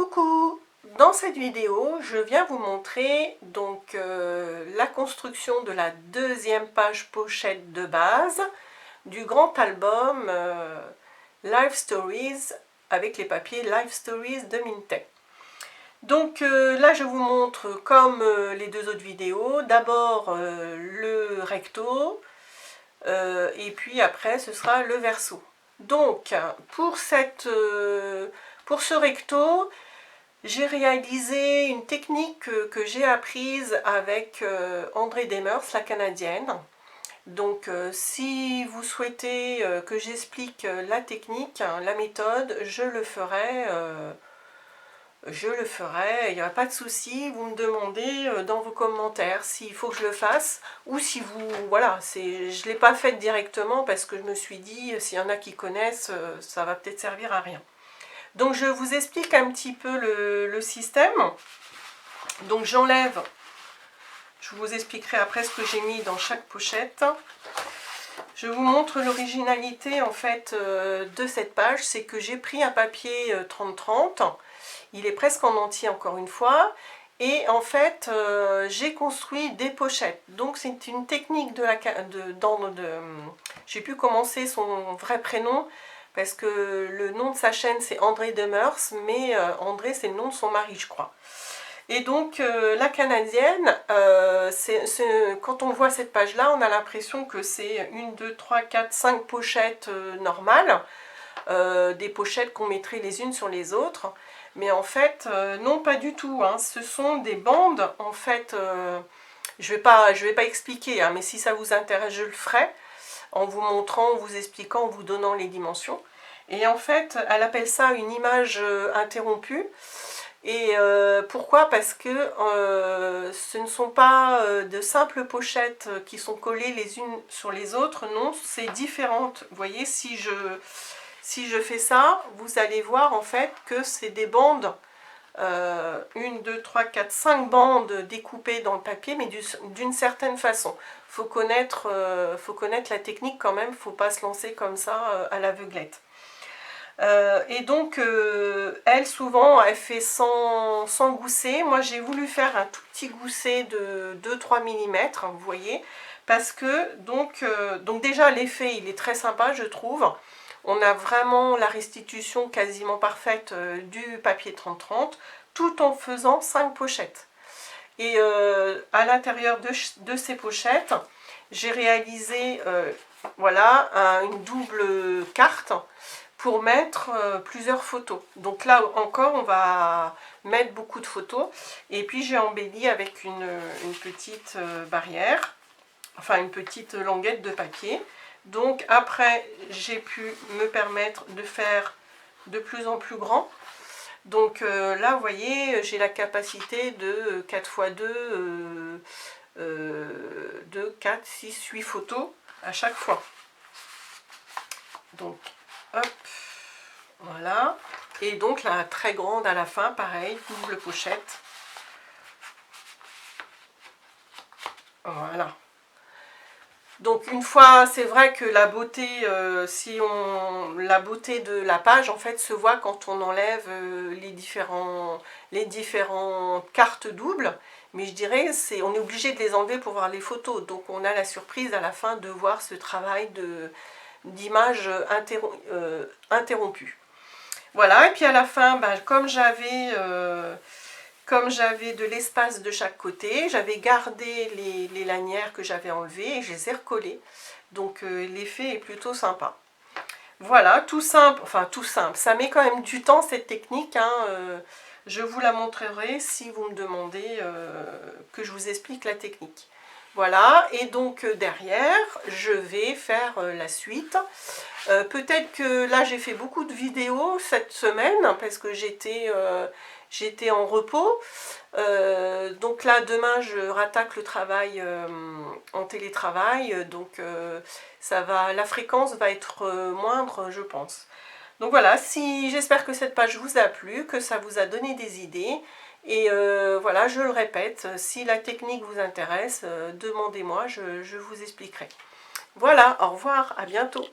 Coucou! Dans cette vidéo, je viens vous montrer donc la construction de la deuxième page pochette de base du grand album Life Stories avec les papiers Life Stories de Minté. Donc là, je vous montre comme les deux autres vidéos, d'abord le recto et puis après ce sera le verso. Donc pour ce recto, j'ai réalisé une technique que j'ai apprise avec André Demers, la Canadienne. Donc si vous souhaitez que j'explique la technique, la méthode, je le ferai, il n'y a pas de souci. Vous me demandez dans vos commentaires s'il faut que je le fasse ou si vous, voilà, je ne l'ai pas faite directement parce que je me suis dit, s'il y en a qui connaissent, ça va peut-être servir à rien. Donc je vous explique un petit peu le système. Donc j'enlève, je vous expliquerai après ce que j'ai mis dans chaque pochette. Je vous montre l'originalité en fait de cette page, c'est que j'ai pris un papier 30-30, il est presque en entier encore une fois, et en fait j'ai construit des pochettes. Donc c'est une technique j'ai pu commencer son vrai prénom, parce que le nom de sa chaîne c'est André Demers, mais André c'est le nom de son mari je crois. Et donc la Canadienne, quand on voit cette page là, on a l'impression que c'est 1, 2, 3, 4, 5 pochettes normales, des pochettes qu'on mettrait les unes sur les autres. Mais en fait, non pas du tout, hein. Ce sont des bandes, en fait, je vais pas expliquer, hein, mais si ça vous intéresse je le ferai, en vous montrant, en vous expliquant, en vous donnant les dimensions. Et en fait, elle appelle ça une image interrompue. Et pourquoi? Parce que ce ne sont pas de simples pochettes qui sont collées les unes sur les autres, non, c'est différente. Vous voyez, si je fais ça, vous allez voir en fait que c'est des bandes, 1, 2, 3, 4, 5 bandes découpées dans le papier, mais d'une certaine façon. Faut connaître la technique quand même, faut pas se lancer comme ça à l'aveuglette. Et donc, elle, souvent, elle fait sans gousset. Moi, j'ai voulu faire un tout petit gousset de 2-3 mm, vous voyez, parce que, donc déjà, l'effet, il est très sympa, je trouve. On a vraiment la restitution quasiment parfaite du papier 30-30, tout en faisant 5 pochettes. Et à l'intérieur de ces pochettes, j'ai réalisé, voilà, une double carte pour mettre plusieurs photos. Donc là encore, on va mettre beaucoup de photos. Et puis j'ai embelli avec une petite barrière, enfin une petite languette de papier. Donc après, j'ai pu me permettre de faire de plus en plus grand. Donc là, vous voyez, j'ai la capacité de 4 x 2, 4, 6, 8 photos à chaque fois. Donc, hop, voilà. Et donc la très grande à la fin, pareil, double pochette. Voilà. Donc une fois, c'est vrai que la beauté, la beauté de la page en fait se voit quand on enlève les différentes cartes doubles. Mais je dirais, on est obligé de les enlever pour voir les photos. Donc on a la surprise à la fin de voir ce travail d'image interrompue. Voilà, et puis à la fin, ben, comme j'avais de l'espace de chaque côté, j'avais gardé les lanières que j'avais enlevées et je les ai recollées. Donc l'effet est plutôt sympa. Voilà, tout simple, enfin tout simple. Ça met quand même du temps cette technique, hein, je vous la montrerai si vous me demandez que je vous explique la technique. Voilà, et donc derrière, je vais faire la suite. Peut-être que là, j'ai fait beaucoup de vidéos cette semaine, parce que j'étais en repos. Donc là, demain, je rattaque le travail en télétravail. Donc la fréquence va être moindre, je pense. Donc voilà, j'espère que cette page vous a plu, que ça vous a donné des idées. Et voilà, je le répète, si la technique vous intéresse, demandez-moi, je vous expliquerai. Voilà, au revoir, à bientôt.